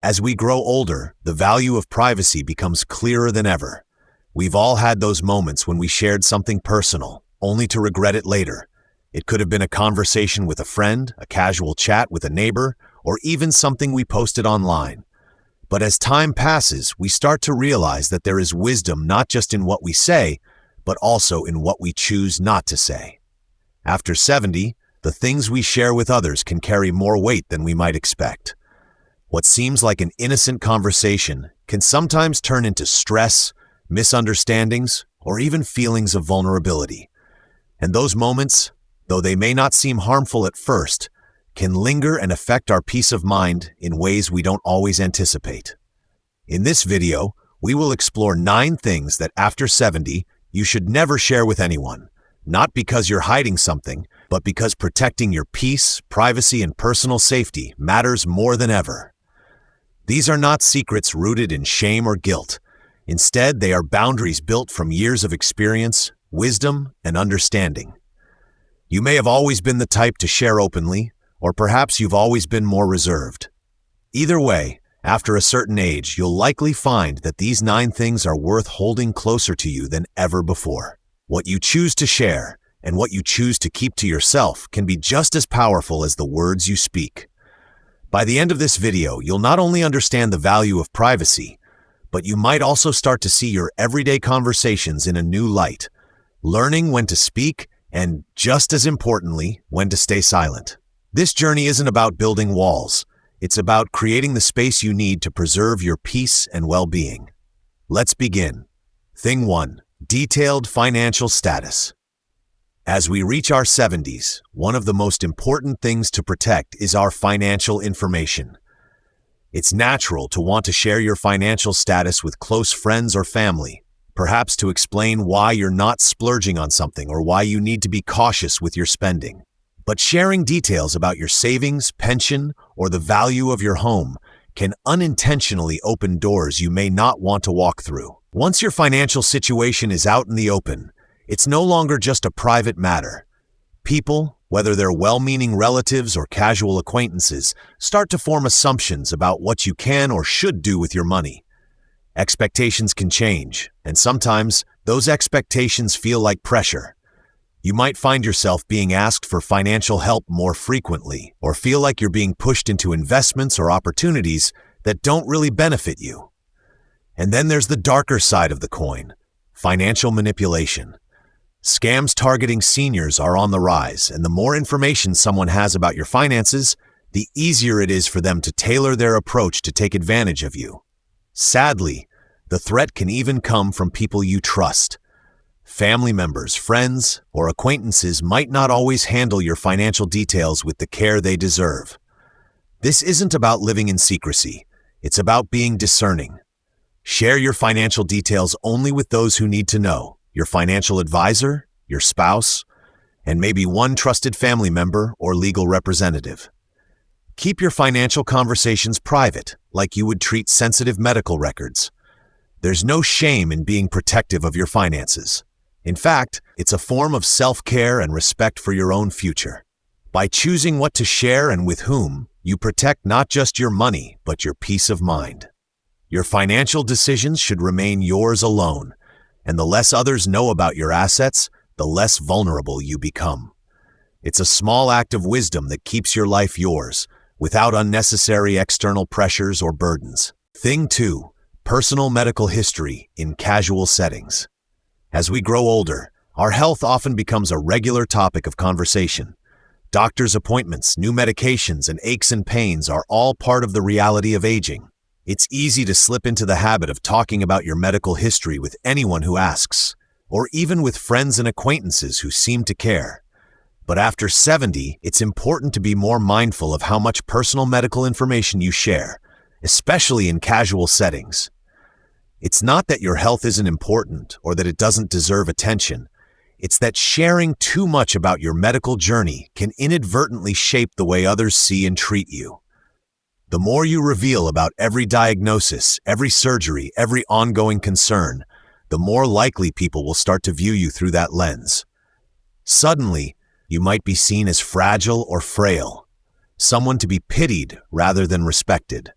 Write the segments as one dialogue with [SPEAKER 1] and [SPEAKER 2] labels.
[SPEAKER 1] As we grow older, the value of privacy becomes clearer than ever. We've all had those moments when we shared something personal, only to regret it later. It could have been a conversation with a friend, a casual chat with a neighbor, or even something we posted online. But as time passes, we start to realize that there is wisdom not just in what we say, but also in what we choose not to say. After 70, the things we share with others can carry more weight than we might expect. What seems like an innocent conversation can sometimes turn into stress, misunderstandings, or even feelings of vulnerability. And those moments, though they may not seem harmful at first, can linger and affect our peace of mind in ways we don't always anticipate. In this video, we will explore 9 things that after 70, you should never share with anyone, not because you're hiding something, but because protecting your peace, privacy, and personal safety matters more than ever. These are not secrets rooted in shame or guilt. Instead, they are boundaries built from years of experience, wisdom, and understanding. You may have always been the type to share openly, or perhaps you've always been more reserved. Either way, after a certain age, you'll likely find that these 9 things are worth holding closer to you than ever before. What you choose to share and what you choose to keep to yourself can be just as powerful as the words you speak. By the end of this video, you'll not only understand the value of privacy, but you might also start to see your everyday conversations in a new light, learning when to speak and, just as importantly, when to stay silent. This journey isn't about building walls. It's about creating the space you need to preserve your peace and well-being. Let's begin. Thing 1. Detailed financial status. As we reach our 70s, one of the most important things to protect is our financial information. It's natural to want to share your financial status with close friends or family, perhaps to explain why you're not splurging on something or why you need to be cautious with your spending. But sharing details about your savings, pension, or the value of your home can unintentionally open doors you may not want to walk through. Once your financial situation is out in the open, it's no longer just a private matter. People, whether they're well-meaning relatives or casual acquaintances, start to form assumptions about what you can or should do with your money. Expectations can change, and sometimes those expectations feel like pressure. You might find yourself being asked for financial help more frequently, or feel like you're being pushed into investments or opportunities that don't really benefit you. And then there's the darker side of the coin: financial manipulation. Scams targeting seniors are on the rise, and the more information someone has about your finances, the easier it is for them to tailor their approach to take advantage of you. Sadly, the threat can even come from people you trust. Family members, friends, or acquaintances might not always handle your financial details with the care they deserve. This isn't about living in secrecy. It's about being discerning. Share your financial details only with those who need to know: your financial advisor, your spouse, and maybe one trusted family member or legal representative. Keep your financial conversations private, like you would treat sensitive medical records. There's no shame in being protective of your finances. In fact, it's a form of self-care and respect for your own future. By choosing what to share and with whom, you protect not just your money, but your peace of mind. Your financial decisions should remain yours alone, and the less others know about your assets, the less vulnerable you become. It's a small act of wisdom that keeps your life yours, without unnecessary external pressures or burdens. Thing 2. Personal medical history in casual settings. As we grow older, our health often becomes a regular topic of conversation. Doctor's appointments, new medications, and aches and pains are all part of the reality of aging. It's easy to slip into the habit of talking about your medical history with anyone who asks, or even with friends and acquaintances who seem to care. But after 70, it's important to be more mindful of how much personal medical information you share, especially in casual settings. It's not that your health isn't important or that it doesn't deserve attention. It's that sharing too much about your medical journey can inadvertently shape the way others see and treat you. The more you reveal about every diagnosis, every surgery, every ongoing concern, the more likely people will start to view you through that lens. Suddenly, you might be seen as fragile or frail, someone to be pitied rather than respected.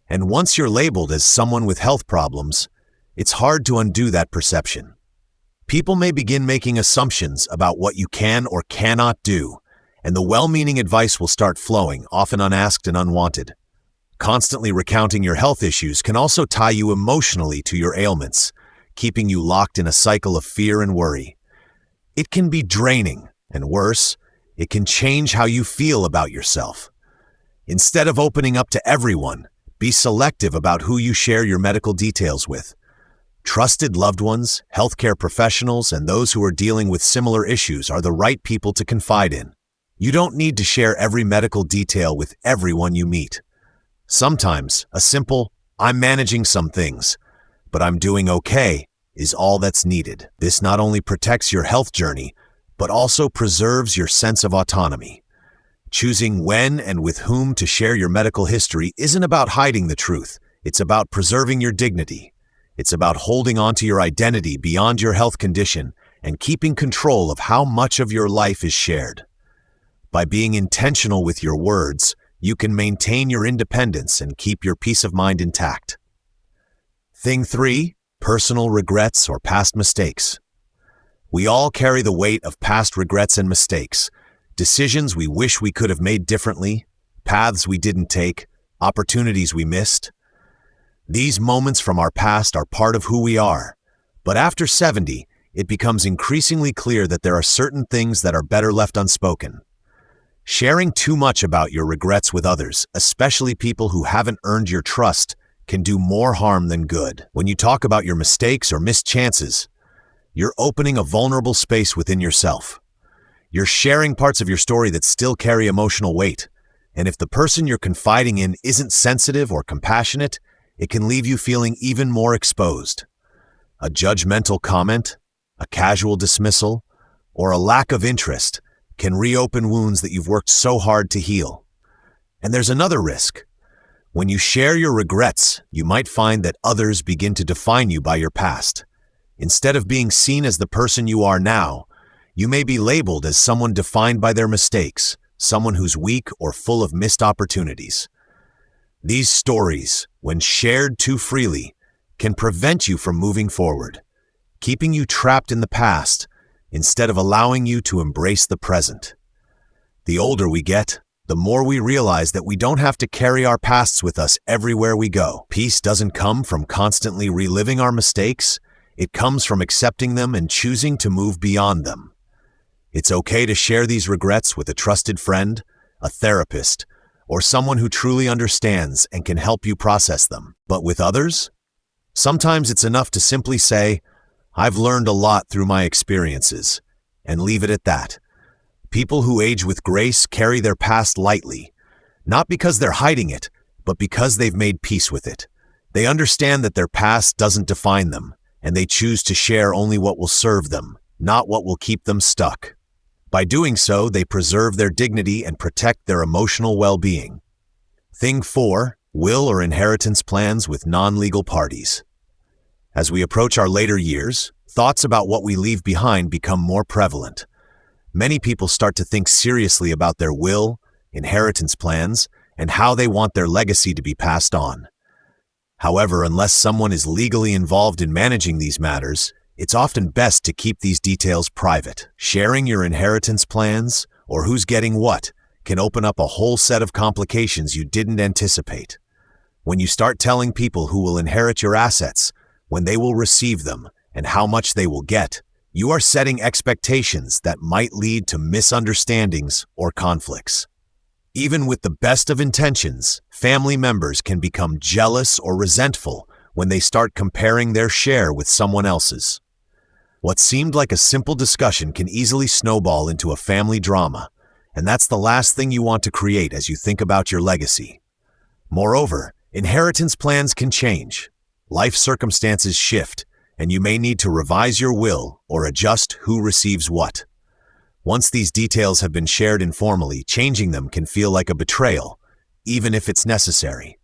[SPEAKER 1] And once you're labeled as someone with health problems, it's hard to undo that perception. People may begin making assumptions about what you can or cannot do, and the well-meaning advice will start flowing, often unasked and unwanted. Constantly recounting your health issues can also tie you emotionally to your ailments, keeping you locked in a cycle of fear and worry. It can be draining, and worse, it can change how you feel about yourself. Instead of opening up to everyone, be selective about who you share your medical details with. Trusted loved ones, healthcare professionals, and those who are dealing with similar issues are the right people to confide in. You don't need to share every medical detail with everyone you meet. Sometimes, a simple, "I'm managing some things, but I'm doing okay," is all that's needed. This not only protects your health journey, but also preserves your sense of autonomy. Choosing when and with whom to share your medical history isn't about hiding the truth. It's about preserving your dignity. It's about holding on to your identity beyond your health condition and keeping control of how much of your life is shared. By being intentional with your words, you can maintain your independence and keep your peace of mind intact. Thing 3, personal regrets or past mistakes. We all carry the weight of past regrets and mistakes, decisions we wish we could have made differently, paths we didn't take, opportunities we missed. These moments from our past are part of who we are, but after 70, it becomes increasingly clear that there are certain things that are better left unspoken. Sharing too much about your regrets with others, especially people who haven't earned your trust, can do more harm than good. When you talk about your mistakes or missed chances, you're opening a vulnerable space within yourself. You're sharing parts of your story that still carry emotional weight, and if the person you're confiding in isn't sensitive or compassionate, it can leave you feeling even more exposed. A judgmental comment, a casual dismissal, or a lack of interest can reopen wounds that you've worked so hard to heal. And there's another risk. When you share your regrets, you might find that others begin to define you by your past. Instead of being seen as the person you are now, you may be labeled as someone defined by their mistakes, someone who's weak or full of missed opportunities. These stories, when shared too freely, can prevent you from moving forward, keeping you trapped in the past instead of allowing you to embrace the present. The older we get, the more we realize that we don't have to carry our pasts with us everywhere we go. Peace doesn't come from constantly reliving our mistakes. It comes from accepting them and choosing to move beyond them. It's okay to share these regrets with a trusted friend, a therapist, or someone who truly understands and can help you process them. But with others, sometimes it's enough to simply say, "I've learned a lot through my experiences," and leave it at that. People who age with grace carry their past lightly, not because they're hiding it, but because they've made peace with it. They understand that their past doesn't define them, and they choose to share only what will serve them, not what will keep them stuck. By doing so, they preserve their dignity and protect their emotional well-being. Thing 4, will or inheritance plans with non-legal parties. As we approach our later years, thoughts about what we leave behind become more prevalent. Many people start to think seriously about their will, inheritance plans, and how they want their legacy to be passed on. However, unless someone is legally involved in managing these matters, it's often best to keep these details private. Sharing your inheritance plans, or who's getting what, can open up a whole set of complications you didn't anticipate. When you start telling people who will inherit your assets, when they will receive them, and how much they will get, you are setting expectations that might lead to misunderstandings or conflicts. Even with the best of intentions, family members can become jealous or resentful when they start comparing their share with someone else's. What seemed like a simple discussion can easily snowball into a family drama, and that's the last thing you want to create as you think about your legacy. Moreover, inheritance plans can change. Life circumstances shift, and you may need to revise your will or adjust who receives what. Once these details have been shared informally, changing them can feel like a betrayal, even if it's necessary.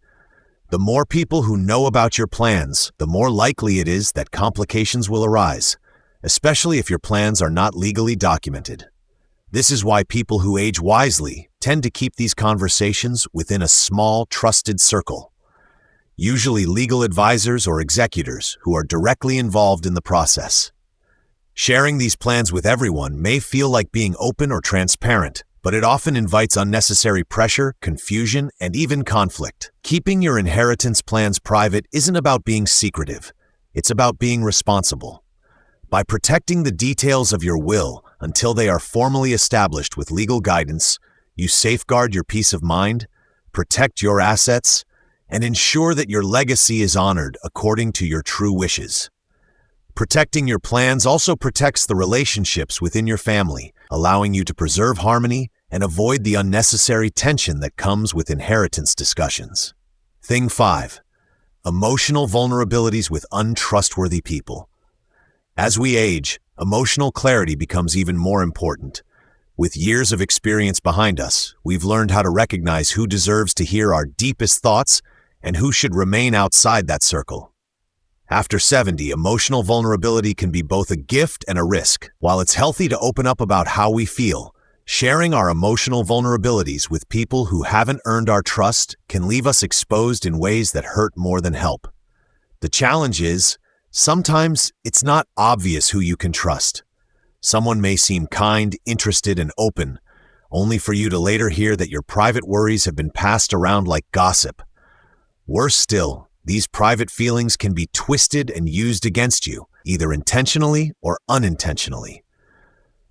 [SPEAKER 1] The more people who know about your plans, the more likely it is that complications will arise, especially if your plans are not legally documented. This is why people who age wisely tend to keep these conversations within a small, trusted circle. usually legal advisors or executors who are directly involved in the process. Sharing these plans with everyone may feel like being open or transparent, but it often invites unnecessary pressure, confusion, and even conflict. Keeping your inheritance plans private isn't about being secretive. It's about being responsible. By protecting the details of your will until they are formally established with legal guidance, you safeguard your peace of mind, protect your assets, and ensure that your legacy is honored according to your true wishes. Protecting your plans also protects the relationships within your family, allowing you to preserve harmony and avoid the unnecessary tension that comes with inheritance discussions. Thing 5. Emotional vulnerabilities with untrustworthy people. As we age, emotional clarity becomes even more important. With years of experience behind us, we've learned how to recognize who deserves to hear our deepest thoughts and who should remain outside that circle. After 70, emotional vulnerability can be both a gift and a risk. While it's healthy to open up about how we feel, sharing our emotional vulnerabilities with people who haven't earned our trust can leave us exposed in ways that hurt more than help. The challenge is, sometimes it's not obvious who you can trust. Someone may seem kind, interested, and open, only for you to later hear that your private worries have been passed around like gossip. Worse still, these private feelings can be twisted and used against you, either intentionally or unintentionally.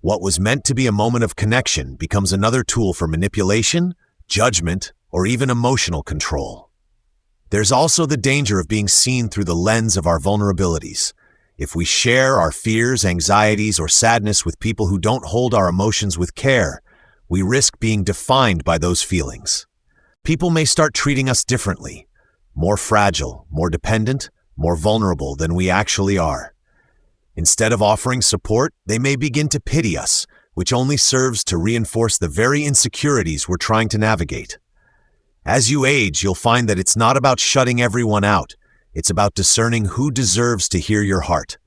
[SPEAKER 1] What was meant to be a moment of connection becomes another tool for manipulation, judgment, or even emotional control. There's also the danger of being seen through the lens of our vulnerabilities. If we share our fears, anxieties, or sadness with people who don't hold our emotions with care, we risk being defined by those feelings. People may start treating us differently, more fragile, more dependent, more vulnerable than we actually are. Instead of offering support, they may begin to pity us, which only serves to reinforce the very insecurities we're trying to navigate. As you age, you'll find that it's not about shutting everyone out. It's about discerning who deserves to hear your heart.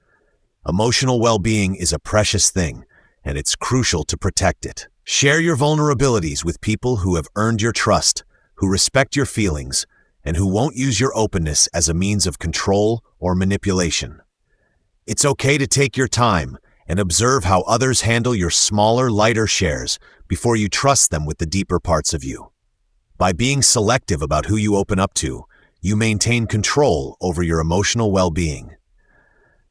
[SPEAKER 1] Emotional well-being is a precious thing, and it's crucial to protect it. Share your vulnerabilities with people who have earned your trust, who respect your feelings, and who won't use your openness as a means of control or manipulation. It's okay to take your time and observe how others handle your smaller, lighter shares before you trust them with the deeper parts of you. By being selective about who you open up to, you maintain control over your emotional well-being.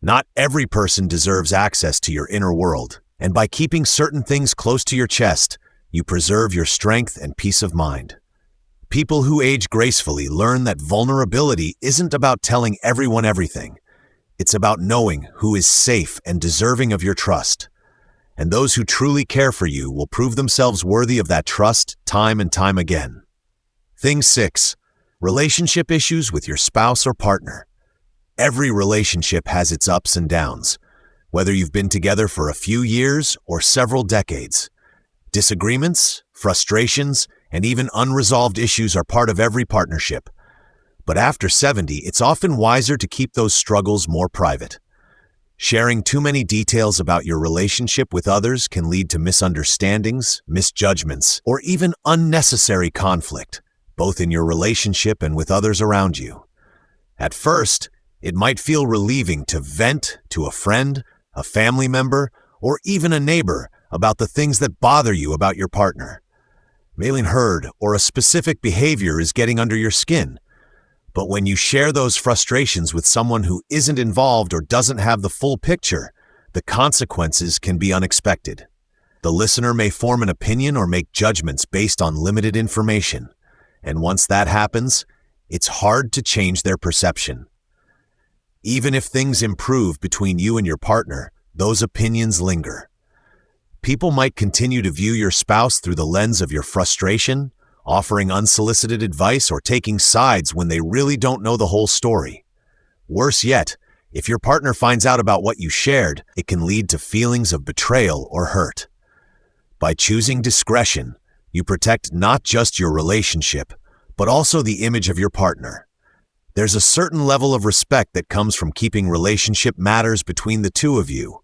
[SPEAKER 1] Not every person deserves access to your inner world, and by keeping certain things close to your chest, you preserve your strength and peace of mind. People who age gracefully learn that vulnerability isn't about telling everyone everything. It's about knowing who is safe and deserving of your trust. And those who truly care for you will prove themselves worthy of that trust time and time again. Thing 6. Relationship issues with your spouse or partner. Every relationship has its ups and downs, whether you've been together for a few years or several decades. Disagreements, frustrations, and even unresolved issues are part of every partnership. But after 70, it's often wiser to keep those struggles more private. Sharing too many details about your relationship with others can lead to misunderstandings, misjudgments, or even unnecessary conflict, both in your relationship and with others around you. At first, it might feel relieving to vent to a friend, a family member, or even a neighbor about the things that bother you about your partner. Feeling heard or a specific behavior is getting under your skin. But when you share those frustrations with someone who isn't involved or doesn't have the full picture, the consequences can be unexpected. The listener may form an opinion or make judgments based on limited information, and once that happens, it's hard to change their perception. Even if things improve between you and your partner, those opinions linger. People might continue to view your spouse through the lens of your frustration, offering unsolicited advice or taking sides when they really don't know the whole story. Worse yet, if your partner finds out about what you shared, it can lead to feelings of betrayal or hurt. By choosing discretion, you protect not just your relationship, but also the image of your partner. There's a certain level of respect that comes from keeping relationship matters between the two of you,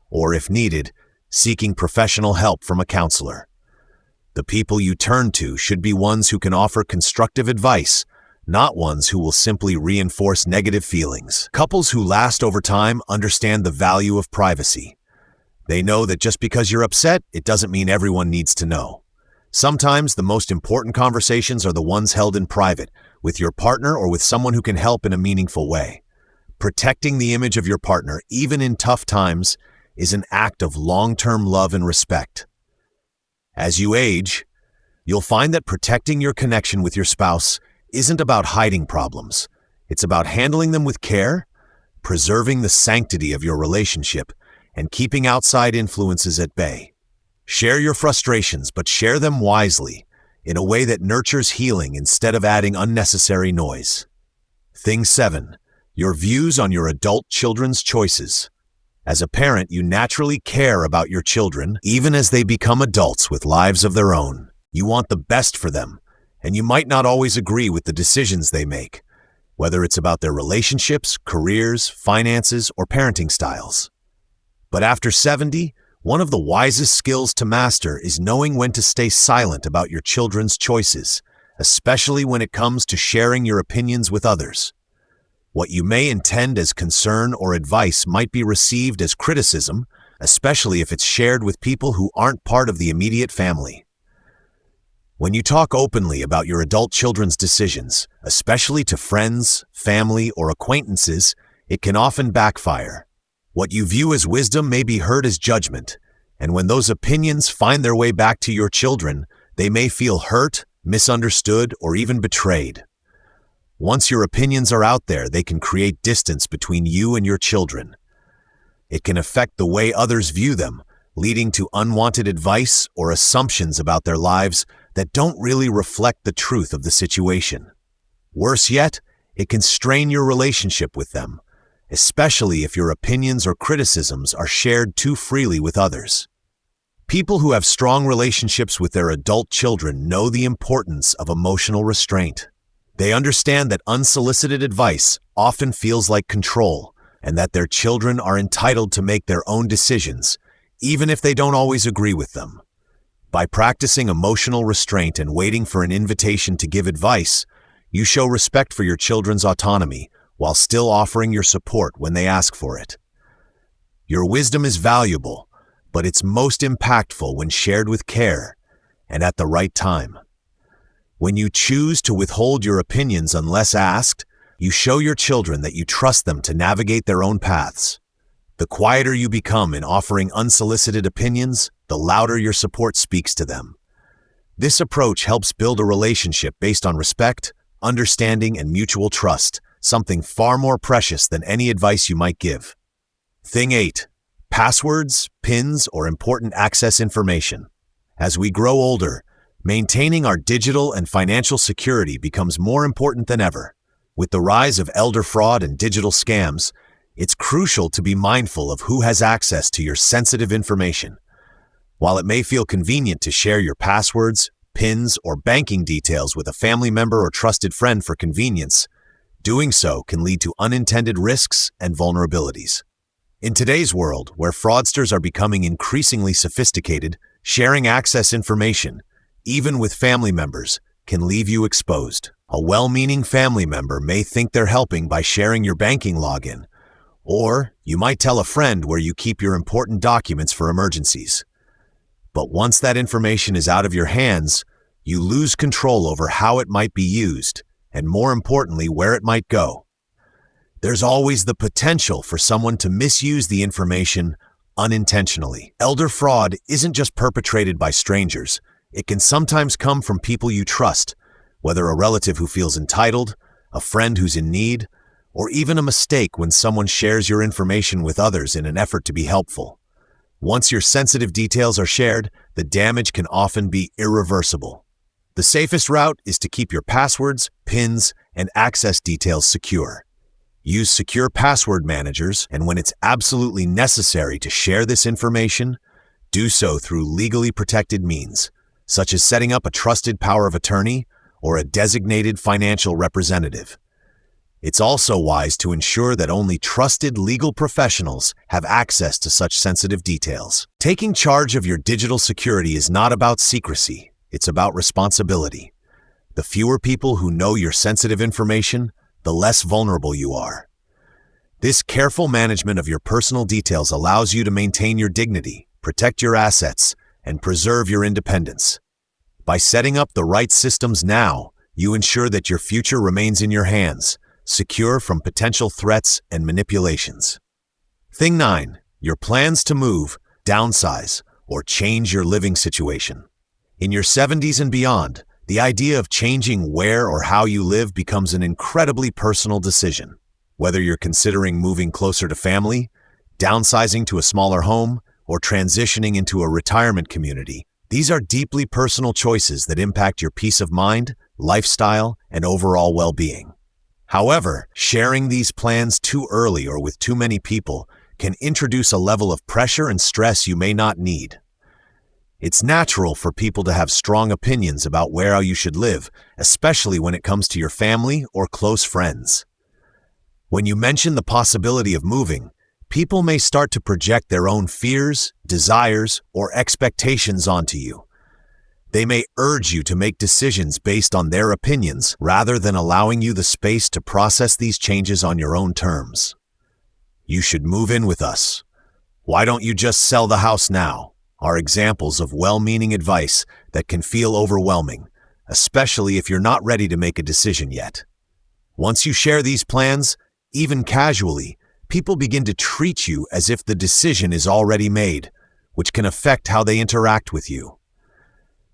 [SPEAKER 1] or if needed, seeking professional help from a counselor. The people you turn to should be ones who can offer constructive advice, not ones who will simply reinforce negative feelings. Couples who last over time understand the value of privacy. They know that just because you're upset, it doesn't mean everyone needs to know. Sometimes the most important conversations are the ones held in private, with your partner or with someone who can help in a meaningful way. Protecting the image of your partner, even in tough times, is an act of long-term love and respect. As you age, you'll find that protecting your connection with your spouse isn't about hiding problems. It's about handling them with care, preserving the sanctity of your relationship, and keeping outside influences at bay. Share your frustrations, but share them wisely, in a way that nurtures healing instead of adding unnecessary noise. Thing 7. Your views on your adult children's choices. As a parent, you naturally care about your children, even as they become adults with lives of their own. You want the best for them, and you might not always agree with the decisions they make, whether it's about their relationships, careers, finances, or parenting styles. But after 70, one of the wisest skills to master is knowing when to stay silent about your children's choices, especially when it comes to sharing your opinions with others. What you may intend as concern or advice might be received as criticism, especially if it's shared with people who aren't part of the immediate family. When you talk openly about your adult children's decisions, especially to friends, family, or acquaintances, it can often backfire. What you view as wisdom may be heard as judgment, and when those opinions find their way back to your children, they may feel hurt, misunderstood, or even betrayed. Once your opinions are out there, they can create distance between you and your children. It can affect the way others view them, leading to unwanted advice or assumptions about their lives that don't really reflect the truth of the situation. Worse yet, it can strain your relationship with them, especially if your opinions or criticisms are shared too freely with others. People who have strong relationships with their adult children know the importance of emotional restraint. They understand that unsolicited advice often feels like control, and that their children are entitled to make their own decisions, even if they don't always agree with them. By practicing emotional restraint and waiting for an invitation to give advice, you show respect for your children's autonomy while still offering your support when they ask for it. Your wisdom is valuable, but it's most impactful when shared with care and at the right time. When you choose to withhold your opinions unless asked, you show your children that you trust them to navigate their own paths. The quieter you become in offering unsolicited opinions, the louder your support speaks to them. This approach helps build a relationship based on respect, understanding, and mutual trust, something far more precious than any advice you might give. Thing 8. Passwords, PINs, or important access information. As we grow older, maintaining our digital and financial security becomes more important than ever. With the rise of elder fraud and digital scams, it's crucial to be mindful of who has access to your sensitive information. While it may feel convenient to share your passwords, PINs, or banking details with a family member or trusted friend for convenience, doing so can lead to unintended risks and vulnerabilities. In today's world, where fraudsters are becoming increasingly sophisticated, sharing access information, even with family members, can leave you exposed. A well-meaning family member may think they're helping by sharing your banking login, or you might tell a friend where you keep your important documents for emergencies. But once that information is out of your hands, you lose control over how it might be used, and more importantly, where it might go. There's always the potential for someone to misuse the information unintentionally. Elder fraud isn't just perpetrated by strangers. It can sometimes come from people you trust, whether a relative who feels entitled, a friend who's in need, or even a mistake when someone shares your information with others in an effort to be helpful. Once your sensitive details are shared, the damage can often be irreversible. The safest route is to keep your passwords, PINs, and access details secure. Use secure password managers, and when it's absolutely necessary to share this information, do so through legally protected means, such as setting up a trusted power of attorney or a designated financial representative. It's also wise to ensure that only trusted legal professionals have access to such sensitive details. Taking charge of your digital security is not about secrecy, it's about responsibility. The fewer people who know your sensitive information, the less vulnerable you are. This careful management of your personal details allows you to maintain your dignity, protect your assets, and preserve your independence. By setting up the right systems now, you ensure that your future remains in your hands, secure from potential threats and manipulations. Thing 9. Your plans to move, downsize, or change your living situation. In your 70s and beyond, the idea of changing where or how you live becomes an incredibly personal decision. Whether you're considering moving closer to family, downsizing to a smaller home, or transitioning into a retirement community, these are deeply personal choices that impact your peace of mind, lifestyle, and overall well-being. However, sharing these plans too early or with too many people can introduce a level of pressure and stress you may not need. It's natural for people to have strong opinions about where you should live, especially when it comes to your family or close friends. When you mention the possibility of moving, people may start to project their own fears, desires, or expectations onto you. They may urge you to make decisions based on their opinions rather than allowing you the space to process these changes on your own terms. You should move in with us. Why don't you just sell the house now? Are examples of well-meaning advice that can feel overwhelming, especially if you're not ready to make a decision yet. Once you share these plans, even casually, people begin to treat you as if the decision is already made, which can affect how they interact with you.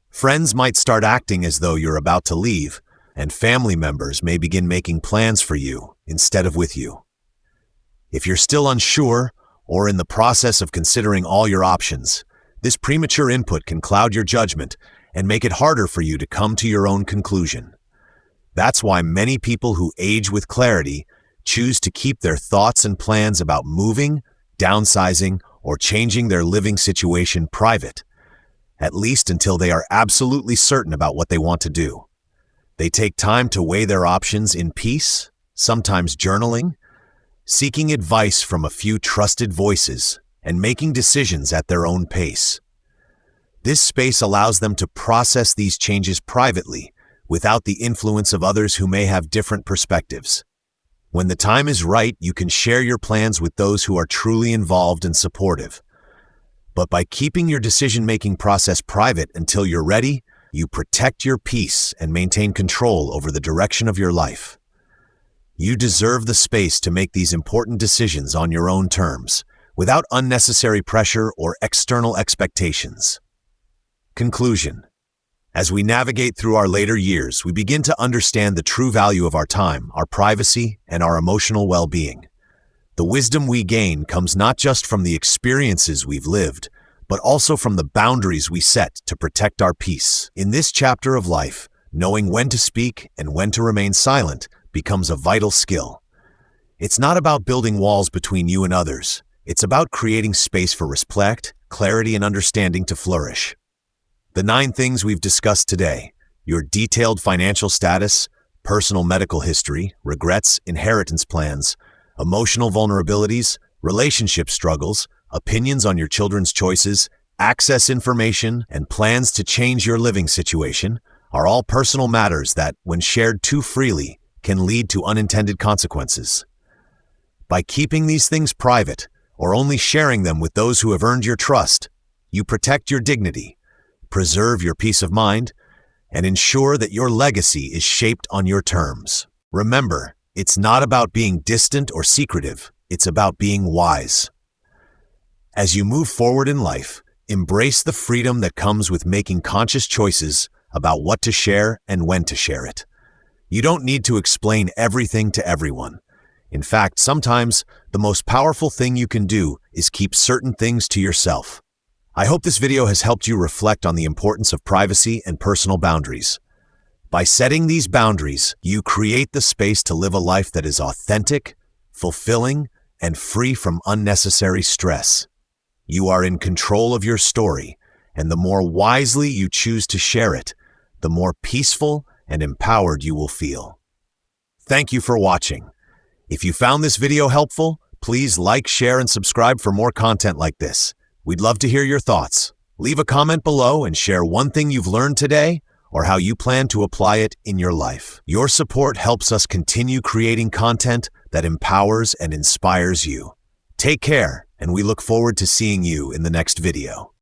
[SPEAKER 1] Friends might start acting as though you're about to leave, and family members may begin making plans for you instead of with you. If you're still unsure or in the process of considering all your options, this premature input can cloud your judgment and make it harder for you to come to your own conclusion. That's why many people who age with clarity choose to keep their thoughts and plans about moving, downsizing, or changing their living situation private, at least until they are absolutely certain about what they want to do. They take time to weigh their options in peace, sometimes journaling, seeking advice from a few trusted voices, and making decisions at their own pace. This space allows them to process these changes privately, without the influence of others who may have different perspectives. When the time is right, you can share your plans with those who are truly involved and supportive. But by keeping your decision-making process private until you're ready, you protect your peace and maintain control over the direction of your life. You deserve the space to make these important decisions on your own terms, without unnecessary pressure or external expectations. Conclusion. As we navigate through our later years, we begin to understand the true value of our time, our privacy, and our emotional well-being. The wisdom we gain comes not just from the experiences we've lived, but also from the boundaries we set to protect our peace. In this chapter of life, knowing when to speak and when to remain silent becomes a vital skill. It's not about building walls between you and others. It's about creating space for respect, clarity, and understanding to flourish. The 9 things we've discussed today, your detailed financial status, personal medical history, regrets, inheritance plans, emotional vulnerabilities, relationship struggles, opinions on your children's choices, access information, and plans to change your living situation, are all personal matters that, when shared too freely, can lead to unintended consequences. By keeping these things private, or only sharing them with those who have earned your trust, you protect your dignity, preserve your peace of mind, and ensure that your legacy is shaped on your terms. Remember, it's not about being distant or secretive, it's about being wise. As you move forward in life, embrace the freedom that comes with making conscious choices about what to share and when to share it. You don't need to explain everything to everyone. In fact, sometimes the most powerful thing you can do is keep certain things to yourself. I hope this video has helped you reflect on the importance of privacy and personal boundaries. By setting these boundaries, you create the space to live a life that is authentic, fulfilling, and free from unnecessary stress. You are in control of your story, and the more wisely you choose to share it, the more peaceful and empowered you will feel. Thank you for watching. If you found this video helpful, please like, share, and subscribe for more content like this. We'd love to hear your thoughts. Leave a comment below and share one thing you've learned today or how you plan to apply it in your life. Your support helps us continue creating content that empowers and inspires you. Take care, and we look forward to seeing you in the next video.